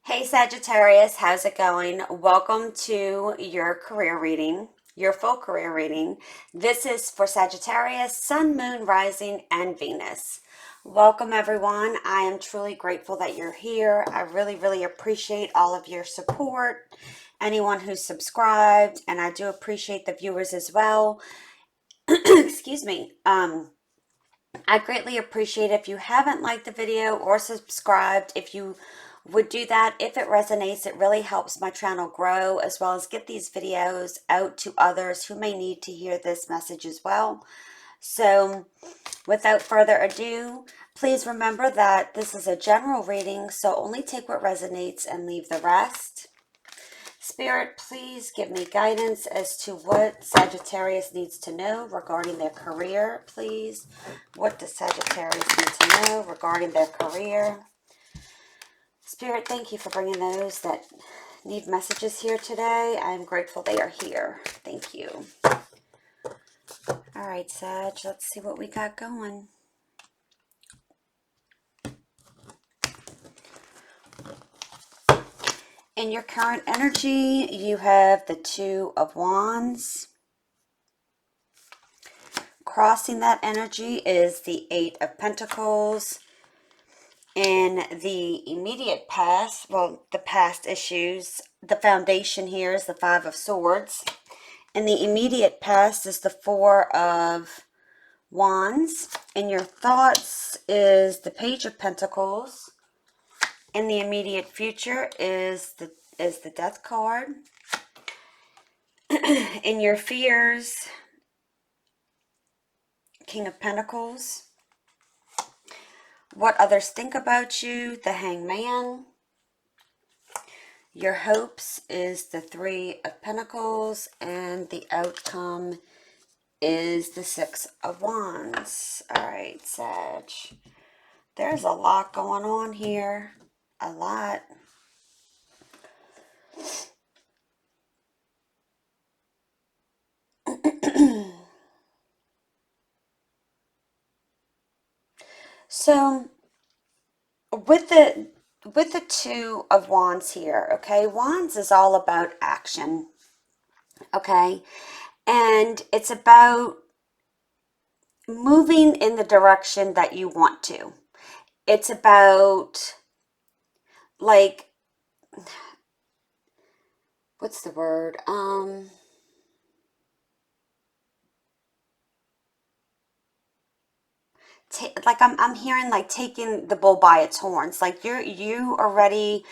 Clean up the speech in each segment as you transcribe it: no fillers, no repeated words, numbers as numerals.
Hey Sagittarius, how's it going? Welcome to your career reading, your full career reading. This is for Sagittarius, Sun, Moon, Rising, and Venus. Welcome everyone. I am truly grateful that you're here. I really appreciate all of your support, anyone who's subscribed, and I do appreciate the viewers as well. Excuse me. I greatly appreciate if you haven't liked the video or subscribed. If you would do that, if it resonates, it really helps my channel grow as well as get these videos out to others who may need to hear this message as well. So without further ado, please remember that this is a general reading, so only take what resonates and leave the rest. Spirit, please give me guidance as to what Sagittarius needs to know regarding their career, please. What does Sagittarius need to know regarding their career? Spirit, thank you for bringing those that need messages here today. I'm grateful they are here. Thank you. All right, Sag, let's see what we got going. In your current energy, you have the Two of Wands. Crossing that energy is the Eight of Pentacles. In the immediate past, well, the past issues, the foundation here is the Five of Swords. In the immediate past is the Four of Wands. In your thoughts is the Page of Pentacles. In the immediate future is the Death card. In your fears, King of Pentacles. What others think about you, the Hangman. Your hopes is the Three of Pentacles, and the outcome is the Six of Wands. All right, Sag. There's a lot going on here. A lot. So with the Two of Wands here, okay, Wands is all about action, okay, and it's about moving in the direction that you want to. It's about, like, what's the word? Like I'm hearing like taking the bull by its horns. Like you are ready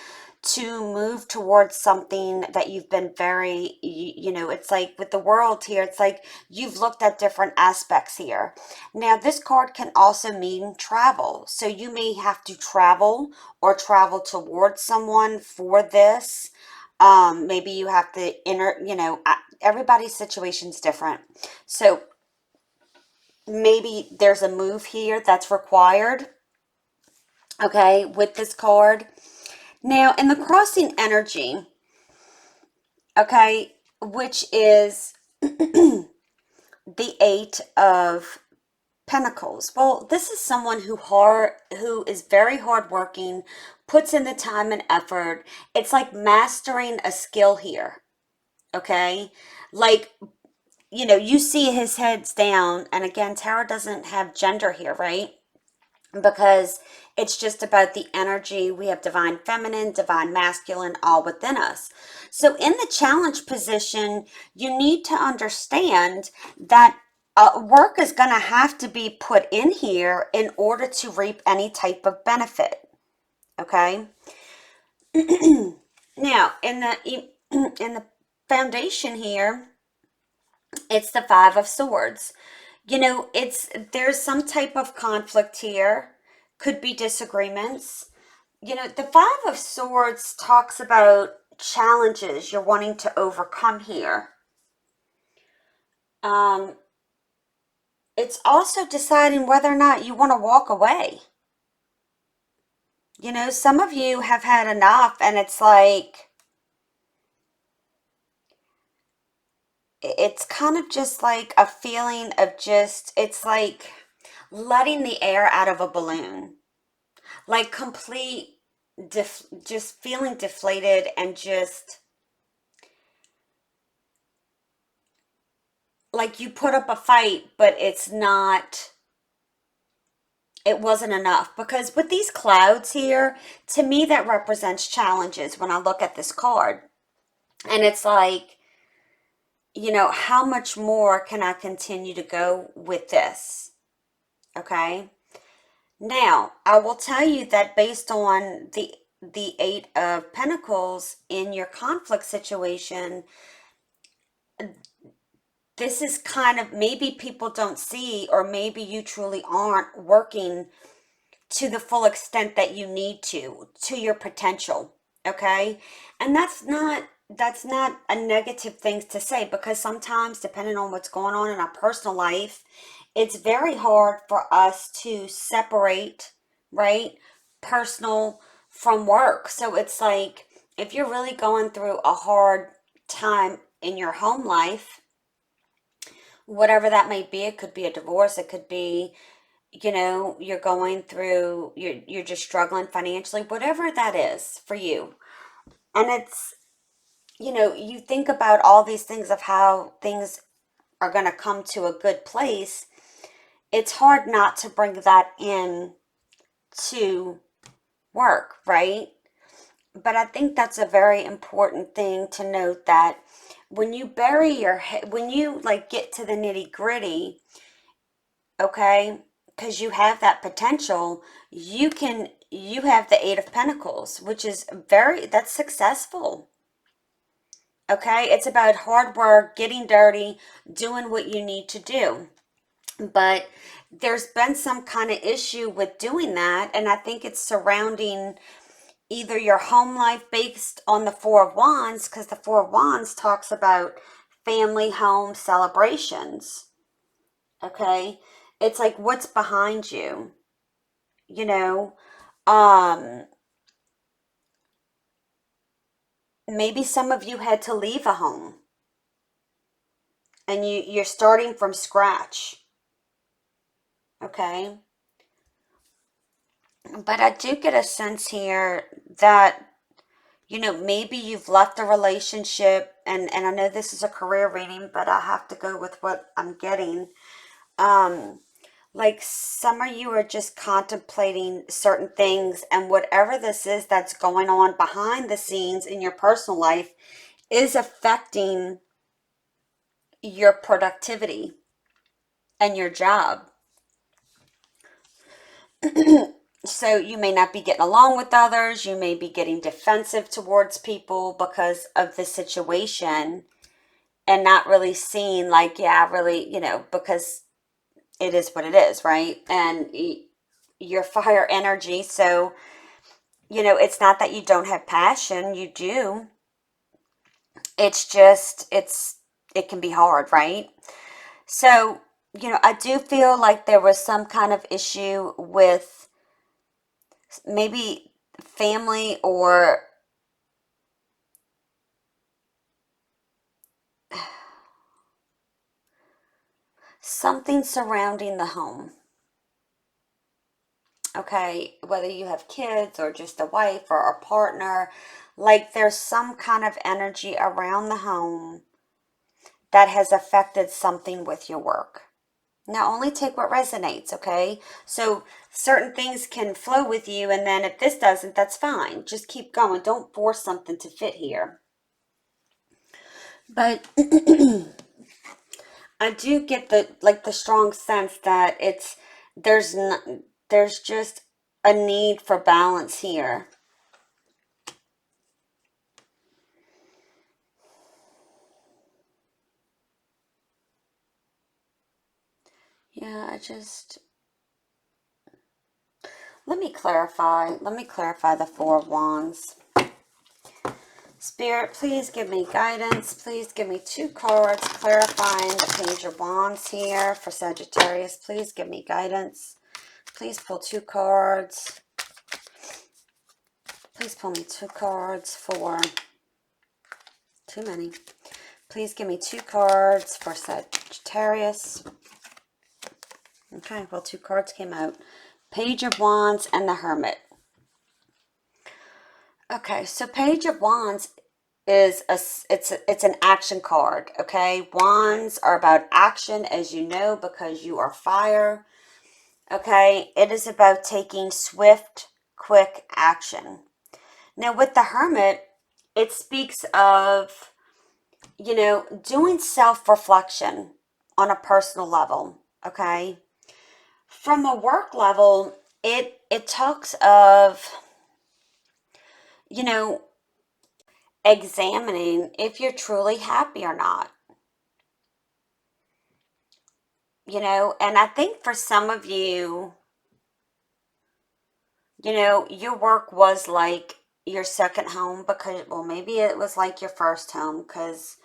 to move towards something that you've been very, you know, it's like with the world here, it's like you've looked at different aspects here. Now, this card can also mean travel. So you may have to travel or travel towards someone for this. Maybe you have to everybody's situation's different. So maybe there's a move here that's required, okay, with this card. Now, in the crossing energy, okay, which is the Eight of Pentacles. Well, this is someone who is very hardworking, puts in the time and effort. It's like mastering a skill here, okay? Like, you know, you see his head's down, and again, tarot doesn't have gender here, right? Because it's just about the energy. We have divine feminine, divine masculine, all within us. So in the challenge position, you need to understand that work is going to have to be put in here in order to reap any type of benefit. Okay. Now, in the foundation here, it's the Five of Swords. You know, there's some type of conflict here, could be disagreements. You know, the Five of Swords talks about challenges you're wanting to overcome here. It's also deciding whether or not you want to walk away. You know, some of you have had enough, and it's like, it's kind of just like a feeling of just, it's like letting the air out of a balloon. Like complete, just feeling deflated and just like you put up a fight, but it wasn't enough. Because with these clouds here, to me, that represents challenges when I look at this card. And it's like, how much more can I continue to go with this? Okay. Now, I will tell you that based on the Eight of Pentacles in your conflict situation, this is kind of maybe people don't see, or maybe you truly aren't working to the full extent that you need to your potential. Okay. And that's not a negative thing to say, because sometimes, depending on what's going on in our personal life, it's very hard for us to separate, right, personal from work. So it's like, if you're really going through a hard time in your home life, whatever that may be, it could be a divorce, it could be, you're going through, you're just struggling financially, whatever that is for you. And it's, you think about all these things of how things are going to come to a good place. It's hard not to bring that in to work, right? But I think that's a very important thing to note, that when you bury your head, when you like get to the nitty gritty, okay, because you have that potential, you have the Eight of Pentacles, which is that's successful. Okay, it's about hard work, getting dirty, doing what you need to do. But there's been some kind of issue with doing that, and I think it's surrounding either your home life, based on the Four of Wands, because the Four of Wands talks about family, home, celebrations. Okay, it's like, what's behind you, you know um maybe some of you had to leave a home, and you're starting from scratch. Okay, but I do get a sense here that, maybe you've left a relationship, and I know this is a career reading, but I have to go with what I'm getting. um like, some of you are just contemplating certain things, and whatever this is that's going on behind the scenes in your personal life is affecting your productivity and your job. So you may not be getting along with others. You may be getting defensive towards people because of the situation, and not really seeing, like, yeah, really, because it is what it is, right? And your fire energy. So, it's not that you don't have passion. You do. It's just, it can be hard, right? So, I do feel like there was some kind of issue with maybe family, or something surrounding the home. Okay, whether you have kids or just a wife or a partner, like, there's some kind of energy around the home that has affected something with your work. Now, only take what resonates, okay? So, certain things can flow with you, and then if this doesn't, that's fine. Just keep going. Don't force something to fit here. But I do get the strong sense that there's not, there's just a need for balance here. Yeah, let me clarify. Let me clarify the Four of Wands. Spirit, please give me guidance. Please give me two cards clarifying the Page of Wands here for Sagittarius. Please give me guidance. Please pull two cards. Please pull me two cards for... Too many. Please give me two cards for Sagittarius. Okay, well, two cards came out. Page of Wands and the Hermit. Okay, so Page of Wands is it's an action card, okay? Wands are about action, as you know, because you are fire. Okay, it is about taking swift, quick action. Now, with the Hermit, it speaks of, doing self-reflection on a personal level, okay? From a work level, it talks of, you know, examining if you're truly happy or not, and I think for some of you, your work was like your second home because, well, maybe it was like your first home because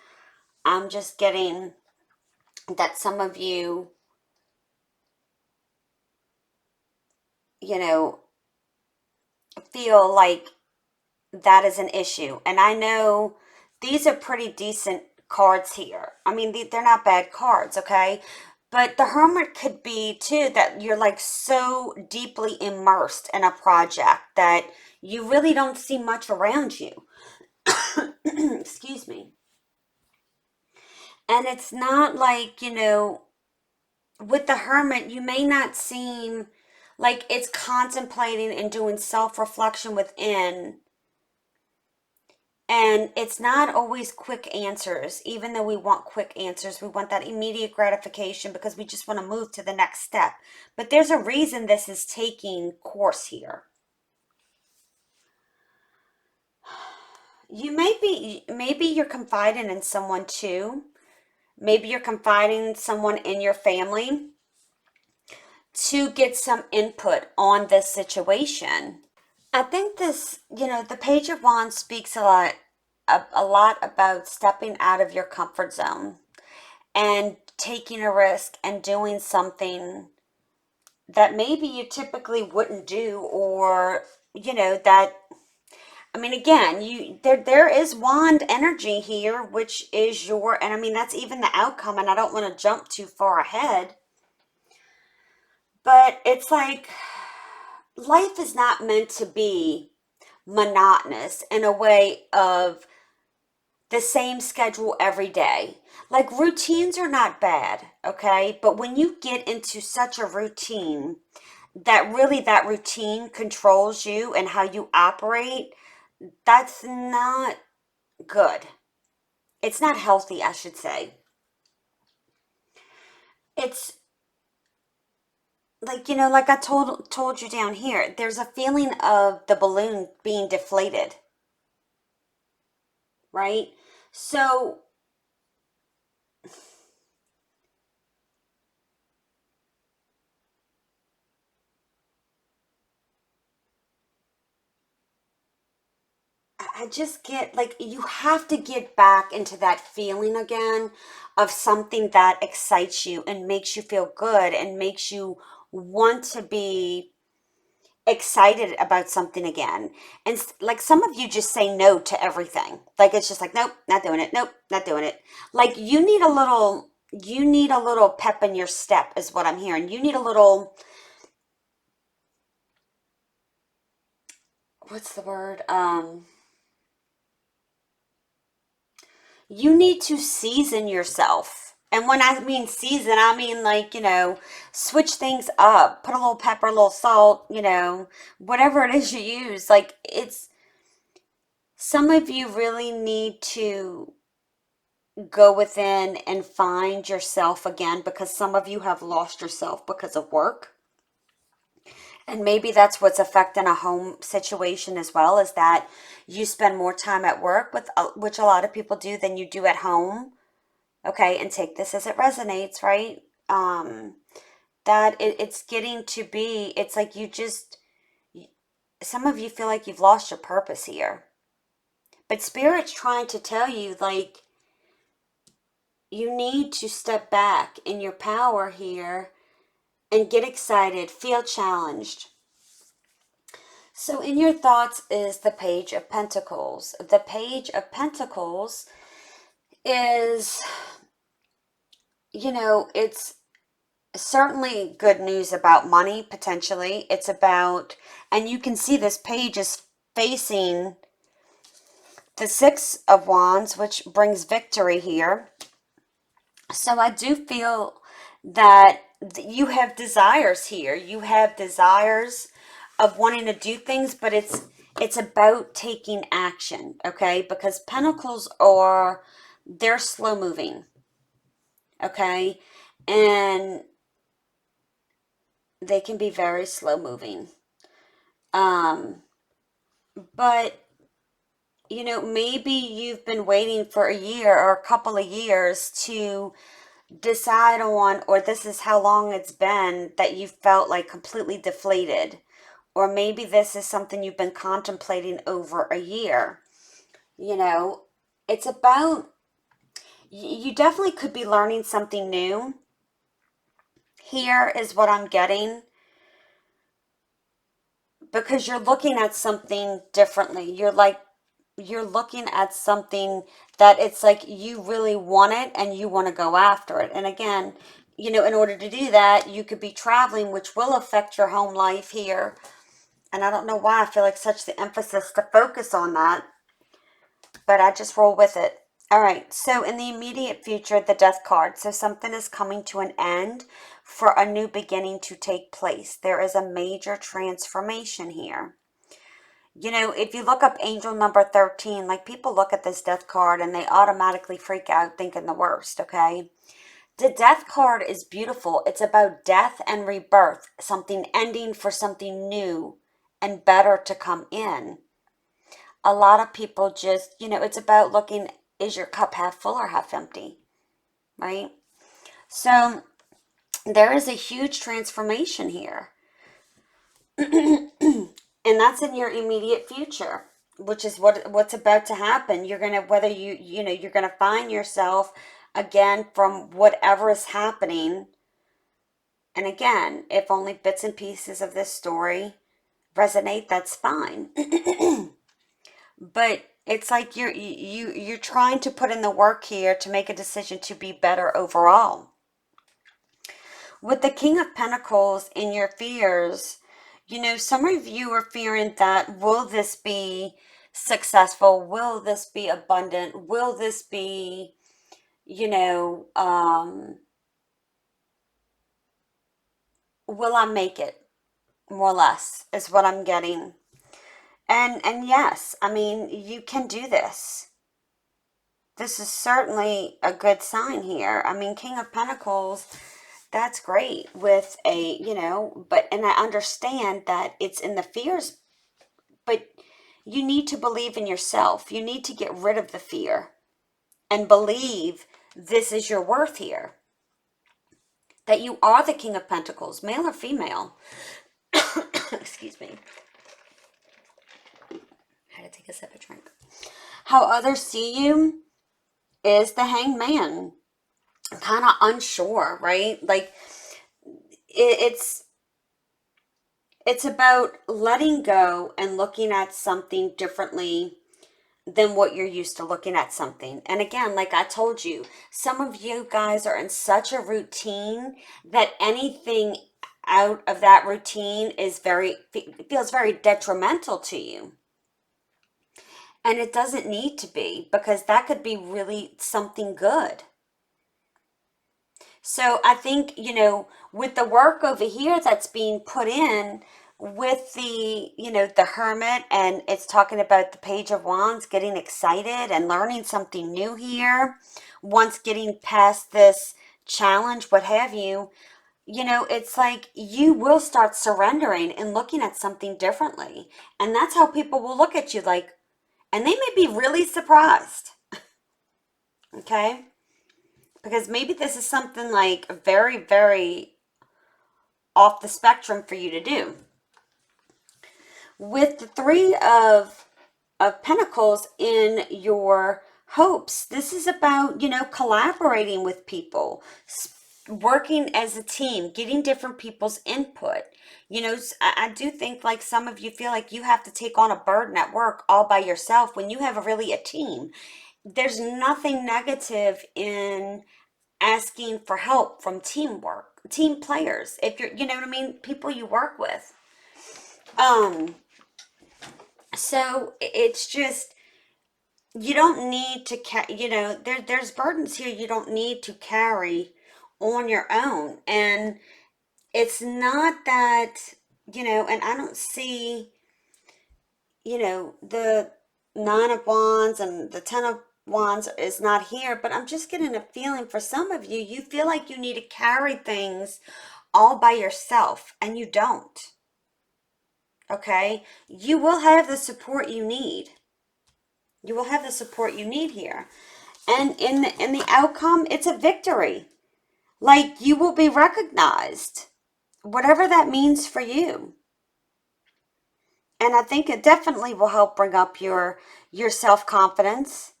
I'm just getting that some of you, you know, feel like that is an issue. And I know these are pretty decent cards here. I mean, they're not bad cards, okay? But the Hermit could be too that you're like so deeply immersed in a project that you really don't see much around you. Excuse me. And it's not like, with the Hermit, you may not seem like it's contemplating and doing self reflection within. And it's not always quick answers. Even though we want quick answers, we want that immediate gratification because we just want to move to the next step. But there's a reason this is taking course here. Maybe you're confiding in someone too. Maybe you're confiding in someone in your family to get some input on this situation. I think this, the Page of Wands speaks a lot about stepping out of your comfort zone and taking a risk and doing something that maybe you typically wouldn't do, or that, I mean, again, there is wand energy here, which is and I mean that's even the outcome, and I don't want to jump too far ahead, but it's like life is not meant to be monotonous in a way of the same schedule every day. Like routines are not bad, okay? But when you get into such a routine that really that routine controls you and how you operate, that's not good. It's not healthy, I should say. It's like, like I told you down here, there's a feeling of the balloon being deflated, right? So I just get like you have to get back into that feeling again of something that excites you and makes you feel good and makes you want to be excited about something again. And like some of you just say no to everything. Like it's just like, nope, not doing it. Nope, not doing it. Like you need a little pep in your step is what I'm hearing. You need a little, what's the word? You need to season yourself. And when I mean season, I mean like, switch things up, put a little pepper, a little salt, whatever it is you use. Like some of you really need to go within and find yourself again because some of you have lost yourself because of work. And maybe that's what's affecting a home situation as well, is that you spend more time at work with which a lot of people do than you do at home. Okay, and take this as it resonates, right? That it's getting to be, it's like some of you feel like you've lost your purpose here. But Spirit's trying to tell you, like, you need to step back in your power here and get excited, feel challenged. So, in your thoughts is the Page of Pentacles. The Page of Pentacles is, it's certainly good news about money, potentially. It's about, and you can see this page is facing the Six of Wands, which brings victory here. So I do feel that you have desires here. You have desires of wanting to do things, but it's about taking action, okay? Because Pentacles are, they're slow moving, okay? And they can be very slow moving. But maybe you've been waiting for a year or a couple of years to decide on, or this is how long it's been that you felt like completely deflated. Or maybe this is something you've been contemplating over a year. It's about, you definitely could be learning something new. Here is what I'm getting, because you're looking at something differently. You're looking at something that it's like you really want it and you want to go after it. And again, in order to do that, you could be traveling, which will affect your home life here. And I don't know why I feel like such the emphasis to focus on that, but I just roll with it. All right, so in the immediate future, the Death card. So something is coming to an end for a new beginning to take place. There is a major transformation here. If you look up angel number 13, like people look at this Death card and they automatically freak out thinking the worst, okay? The Death card is beautiful. It's about death and rebirth, something ending for something new and better to come in. A lot of people just, it's about looking, is your cup half full or half empty, right? So there is a huge transformation here. And that's in your immediate future, which is what's about to happen. You're going to, whether you're going to find yourself again from whatever is happening. And again, if only bits and pieces of this story resonate, that's fine. But it's like you're trying to put in the work here to make a decision to be better overall. With the King of Pentacles in your fears, some of you are fearing that, will this be successful? Will this be abundant? Will this be, will I make it? More or less is what I'm getting. And yes, I mean, you can do this. This is certainly a good sign here. I mean, King of Pentacles, that's great with a, and I understand that it's in the fears, but you need to believe in yourself. You need to get rid of the fear and believe this is your worth here. That you are the King of Pentacles, male or female. Excuse me. I had to take a sip of drink. How others see you is the Hanged Man. Kind of unsure, right? Like it's about letting go and looking at something differently than what you're used to looking at something. And again, like I told you, some of you guys are in such a routine that anything out of that routine feels very detrimental to you. And it doesn't need to be, because that could be really something good. So I think, with the work over here that's being put in with the Hermit, and it's talking about the Page of Wands, getting excited and learning something new here. Once getting past this challenge, what have you, it's like you will start surrendering and looking at something differently. And that's how people will look at you like, and they may be really surprised. Okay? Because maybe this is something like very, very off the spectrum for you to do. With the Three of Pentacles in your hopes, this is about, collaborating with people, working as a team, getting different people's input. I do think like some of you feel like you have to take on a burden at work all by yourself when you have really a team. There's nothing negative in asking for help from teamwork, team players, if you're, what I mean, people you work with. So it's just, You don't need to, there's burdens here you don't need to carry on your own. And it's not that, and I don't see, the Nine of Wands and the Ten of Wands is not here, but I'm just getting a feeling for some of you, you feel like you need to carry things all by yourself, and you don't. Okay? You will have the support you need. You will have the support you need here. And in the outcome, it's a victory. Like, you will be recognized, whatever that means for you. And I think it definitely will help bring up your self-confidence,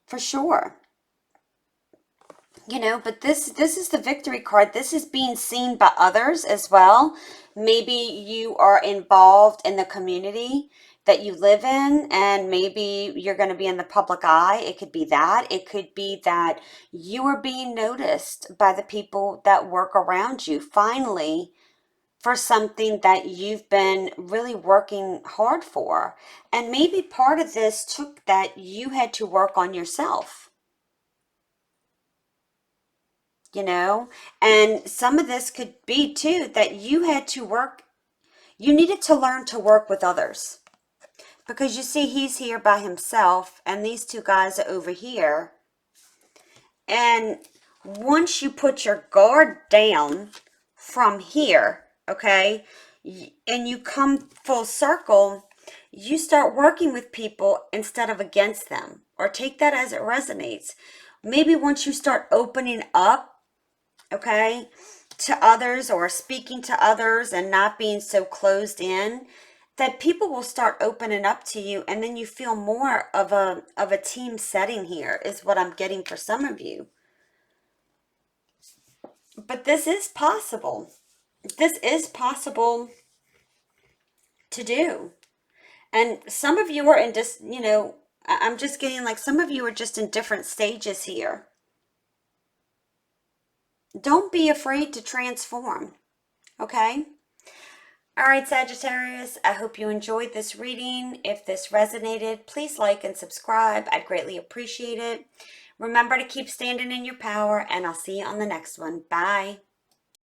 for sure. But this is the victory card. This is being seen by others as well. Maybe you are involved in the community that you live in, and maybe you're going to be in the public eye. It could be that. It could be that you are being noticed by the people that work around you, finally, for something that you've been really working hard for. And maybe part of this took that you had to work on yourself, you know? And some of this could be too that you had to work, you needed to learn to work with others. Because you see, he's here by himself, and these two guys are over here. And once you put your guard down from here, okay, and you come full circle, you start working with people instead of against them, or take that as it resonates. Maybe once you start opening up, okay, to others, or speaking to others and not being so closed in, that people will start opening up to you, and then you feel more of a team setting here, is what I'm getting for some of you. But this is possible. This is possible to do. And some of you are in just, I'm just getting like some of you are just in different stages here. Don't be afraid to transform, okay? All right, Sagittarius, I hope you enjoyed this reading. If this resonated, please like and subscribe. I'd greatly appreciate it. Remember to keep standing in your power, and I'll see you on the next one. Bye.